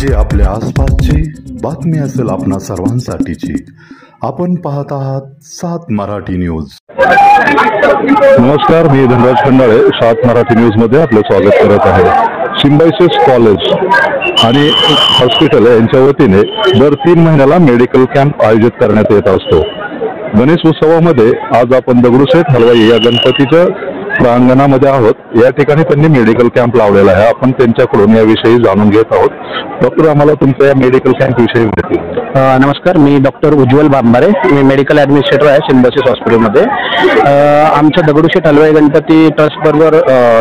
जी आपल्या आसपासची बातमी असेल आपणा सर्वांसाठीची। आपण पाहत आहात 7 मराठी न्यूज। नमस्कार, मी धनराज खंडाळे 7 मराठी न्यूज मध्ये आपले स्वागत करत आहे। सिम्बायोसिस कॉलेज आणि हॉस्पिटल यांच्या वतीने दर 3 महिन्याला मेडिकल कॅम्प आयोजित करण्यात येत असतो। गणेश उत्सवामध्ये आज आपण दगडूशेठ हलवाई या गणपतीच्या प्रांगणामध्ये आहोत। या ठिकाणी त्यांनी मेडिकल कॅम्प लावलेला आहे। आपण त्यांच्याकडून याविषयी जाणून घेत आहोत। डॉक्टर, आम्हाला तुमच्या या मेडिकल कॅम्प विषयी माहिती द्या। नमस्कार, मी डॉक्टर उज्ज्वल बांबारे, मी मेडिकल ॲडमिनिस्ट्रेटर आहे सिम्बायोसिस हॉस्पिटलमध्ये। आमच्या दगडूशेठ हलवाई गणपती ट्रस्ट बरोबर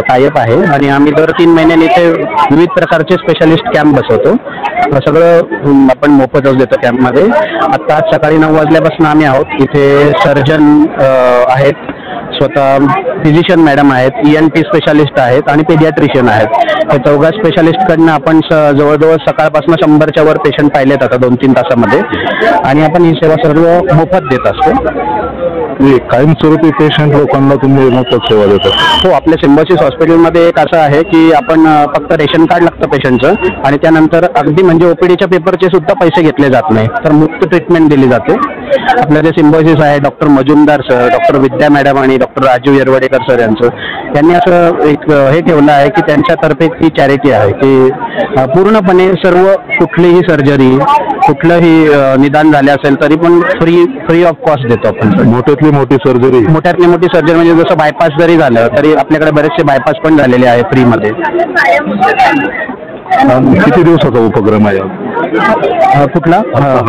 टायअप आहे आणि आम्ही दर 3 महिन्यांनी इथे विविध प्रकारचे स्पेशालिस्ट कॅम्प बसवतो। सगळं आपण मोफतच देतो कॅम्पमध्ये। आता आज सकाळी 9 वाजल्यापासून आम्ही आहोत इथे। सर्जन आहेत, स्वतः फिजिशियन मॅडम आहेत, ENT स्पेशालिस्ट आहेत आणि पेडियाट्रिशियन आहेत। हे चौघा स्पेशालिस्टकडनं आपण जवळजवळ सकाळपासून 100च्या वर पेशंट पाहिलेत आता 2-3 तासामध्ये, आणि आपण ही सेवा सर्व मोफत देत असतो। कायमस्वरूपी पेशंट लोकांना तुम्ही मोफत सेवा देता? हो, आपल्या सिम्बायोसिस हॉस्पिटलमध्ये एक असं आहे की आपण फक्त रेशन कार्ड लागतं पेशंटचं, आणि त्यानंतर अगदी म्हणजे OPDच्या पेपरचे सुद्धा पैसे घेतले जात नाही, तर मुफ्त ट्रीटमेंट दिली जाते। आपलं जे सिम्बायोसिस आहे, डॉक्टर मजुमदार सर, डॉक्टर विद्या मॅडम आणि डॉक्टर राजू येरवडेकर सर यांचं, त्यांनी असं एक हे ठेवलं आहे की त्यांच्यातर्फे ती चॅरिटी आहे की पूर्णपणे सर्व कुठलीही सर्जरी, कुठलंही निदान झाले असेल तरी पण फ्री ऑफ कॉस्ट देतो आपण। मोठ्यातली मोठी सर्जरी म्हणजे जसं बायपास जरी झालं तरी आपल्याकडे बरेचसे बायपास पण झालेले आहे फ्रीमध्ये। किती दिवसाचा उपक्रम आहे कुठला?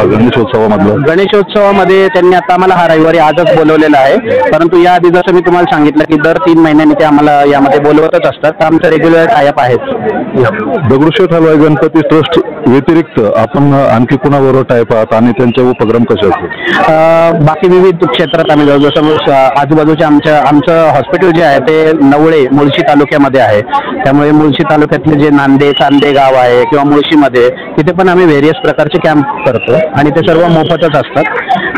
गणेशोत्सवामधला? गणेशोत्सवामध्ये त्यांनी आता आम्हाला हा रविवारी आजच बोलवलेला आहे, परंतु याआधी जसं मी तुम्हाला सांगितलं की दर 3 महिन्यांनी ते आम्हाला यामध्ये बोलवतच असतात, तर आमचं रेग्युलर टायअप आहेच। दगडूशेठ हलवाई गणपती ट्रस्ट व्यतिरिक्त आपण आणखी कुणाबरोबर टायअप आहात आणि त्यांचे उपक्रम कसे असतात? बाकी विविध क्षेत्रात आम्ही जसं आजूबाजूच्या आमचं हॉस्पिटल जे आहे ते नवळे मुळशी तालुक्यामध्ये आहे, त्यामुळे मुळशी तालुक्यातले जे नांदे चांदे गाव आहे किंवा मुळशीमध्ये, तिथे पण आम्ही व्हेरियस प्रकारचे कॅम्प करतो आणि ते सर्व मोफतच असतात।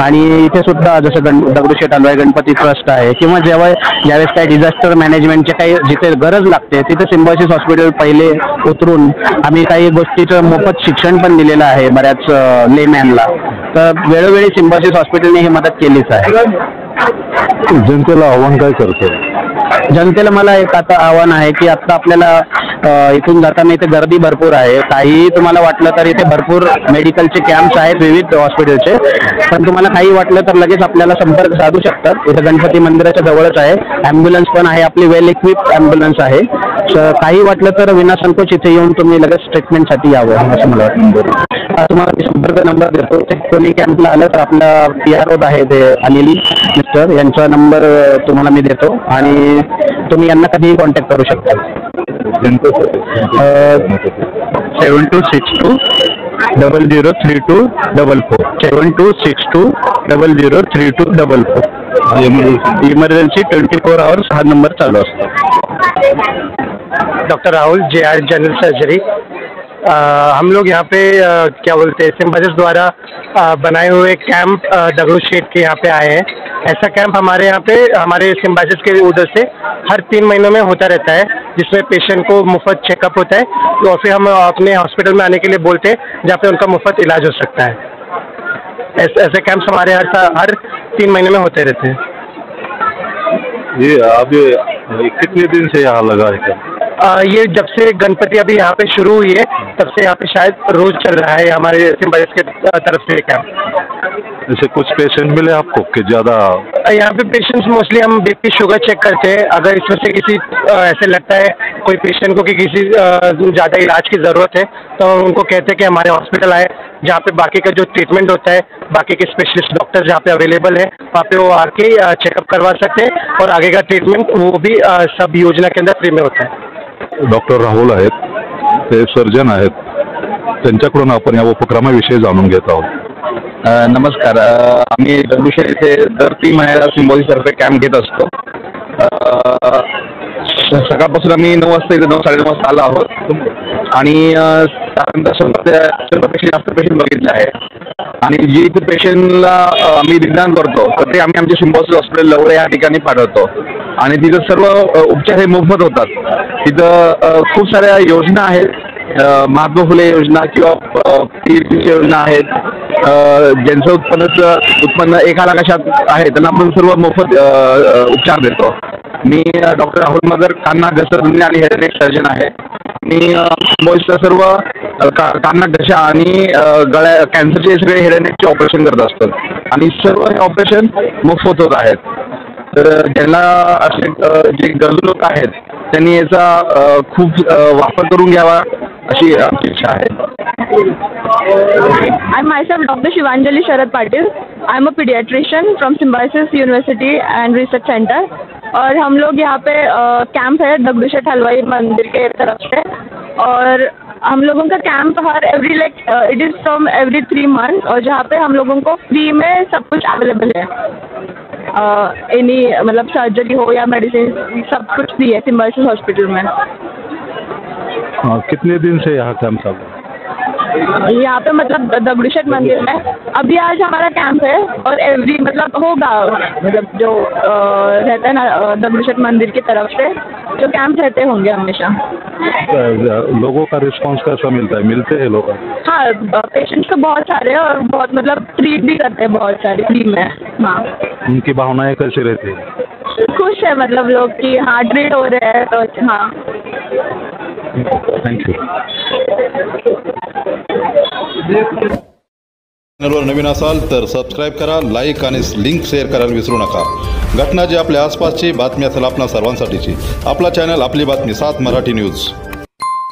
आणि इथे सुद्धा जसं दगडूशेठ हलवाई गणपती ट्रस्ट आहे किंवा ज्यावेळेस काही डिझास्टर मॅनेजमेंटचे काही जिथे गरज लागते तिथे सिम्बायोसिस हॉस्पिटल पहिले उतरून आम्ही काही गोष्टीचं मोफत शिक्षण पण दिलेलं आहे बऱ्याच लेमॅनला, तर वेळोवेळी सिम्बायोसिस हॉस्पिटलने ही मदत केलीच आहे। जनतेला आव्हान काय करतं? जनतेला मला एक आता आव्हान आहे की आता आपल्याला इथून जाताना इथे गर्दी भरपूर आहे। काही तुम्हाला वाटलं तर इथे भरपूर मेडिकलचे कॅम्प्स आहेत विविध हॉस्पिटलचे, पण तुम्हाला काही वाटलं तर लगेच आपल्याला संपर्क साधू शकतात। इथे गणपती मंदिराच्या जवळच आहे, ॲम्ब्युलन्स पण आहे, आपली वेल इक्विप्ड ॲम्ब्युलन्स आहे। काही वाटलं तर विनासंकोच इथे येऊन तुम्ही लगेच ट्रीटमेंटसाठी यावं असं मला वाटतं। तुम्हाला मी संपर्क नंबर देतो, कोणी कॅम्पला आलं तर आपला PRO आहे ते अनिल मिस्टर, यांचा नंबर तुम्हाला मी देतो आणि तुम्ही यांना कधीही कॉन्टॅक्ट करू शकता। 7262 003244 7262 003244। इमर्जन्सी 24 आवर्स हा नंबर चालू असतो। Doctor Rahul JR general surgery. हम लोग यहाँ पे क्या बोलते हैं, सिम्बायोसिस द्वारा बनाए हुए कैंप दगड़ूशेठ के यहाँ पे आए हैं। ऐसा कैंप हमारे यहाँ पे हमारे सिम्बायोसिस के उधर से हर 3 महीनों में होता रहता है, जिसमें पेशेंट को मुफ्त चेकअप होता है, तो फिर हम अपने हॉस्पिटल में आने के लिए बोलते हैं जहाँ पे उनका मुफ्त इलाज हो सकता है। ऐसे कैंप्स हमारे हर 3 महीने में होते रहते हैं। ये अभी कितने दिन से यहाँ लगा है? ये जब से गणपति अभी यहाँ पे शुरू हुई है तब से यहाँ पे शायद रोज चल रहा है हमारे सिम्बायोसिस के तरफ से कैंप। जैसे कुछ पेशेंट मिले आपको कि ज़्यादा? यहाँ पे पेशेंट्स मोस्टली हम BP शुगर चेक करते हैं। अगर इसमें से किसी ऐसे लगता है कोई पेशेंट को कि किसी ज़्यादा इलाज की ज़रूरत है तो उनको कहते हैं कि हमारे हॉस्पिटल आए, जहाँ पे बाकी का जो ट्रीटमेंट होता है, बाकी के स्पेशलिस्ट डॉक्टर जहाँ पे अवेलेबल है वहाँ पे वो आके चेकअप करवा सकते हैं, और आगे का ट्रीटमेंट वो भी सब योजना के अंदर फ्री में होता है। डॉक्टर राहुल आहेत, ते सर्जन आहेत, त्यांच्याकडून आपण या उपक्रमाविषयी जाणून घेत आहोत। नमस्कार, आम्ही दगडूशेठ इथे दर 3 महिन्याला सिम्बायोसिसतर्फे कॅम्प घेत असतो। सकाळपासून आम्ही 9 वाजता इथे 9-9:30 वाजता आलो आहोत आणि साधारणतः जास्त पेशंट बघितले आहे आणि जी पेशंटला आम्ही निदान करतो तर ते आम्ही आमच्या सिम्बायोसिस हॉस्पिटल लवळे या ठिकाणी पाठवतो आणि तिथं सर्व उपचार हे मोफत होतात। तिथं खूप साऱ्या योजना आहेत महात्मा फुले योजना किंवा PHC योजना आहेत, ज्यांचं उत्पन्न 1 लाखाच्या आहे त्यांना आपण सर्व मोफत उपचार देतो. मी डॉक्टर राहुल मगर, कान नाक घसा तज्ञ आणि हेअर नेक सर्जन आहे. मी मुंबईच्या सर्व कान नाक घसा आणि गळ्या कॅन्सरचे सगळे हेअर नेकचे ऑपरेशन करत असतात आणि सर्व हे ऑपरेशन मोफत होत आहेत. तर ज्यांना असे जे गरजू लोक आहेत त्यांनी याचा खूप वापर करून घ्यावा अशी आमची इच्छा आहे. I'm myself Dr. Shivanjali Sharad Patil. I'm a pediatrician from Symbiosis University and Research Center. और हम लोग यहाँ पे कैंप है दगड़ू शेठ हलवाई मंदिर के तरफ से, और हम लोगों का camp it is from every 3 months, और जहाँ पे हम लोगों को फ्री में सब कुछ अवेलेबल है. एनी मतलब सर्जरी हो या मेडिसिन सब कुछ फ्री है सिम्बायोसिस हॉस्पिटल में. कितने दिन से यहाँ कैंप चल रहा है? यहाँ पे मतलब दगड़ू शेठ मंदिर में अभी आज हमारा कैंप है, और एवरी मतलब होगा मतलब जो रहता है ना दगड़ू शेठ मंदिर की तरफ से जो कैंप रहते होंगे हमेशा. लोगों का रिस्पांस कैसा मिलते हैं लोग? हाँ, पेशेंट्स तो बहुत सारे हैं और बहुत मतलब ट्रीट भी करते हैं बहुत सारे फ्री में. हाँ, उनकी भावनाएं कैसी रहती है? खुश है मतलब लोग कि हाँ ट्रीट हो रहे हैं तो हाँ. थँक्यू. चॅनलवर नवीन असाल तर सबस्क्राईब करा, लाईक आणि लिंक शेअर करायला विसरू नका. घटना जी आपल्या आसपासची बातमी असेल आपणा सर्वांसाठीची, आपला चॅनल आपली बातमी 7 मराठी न्यूज.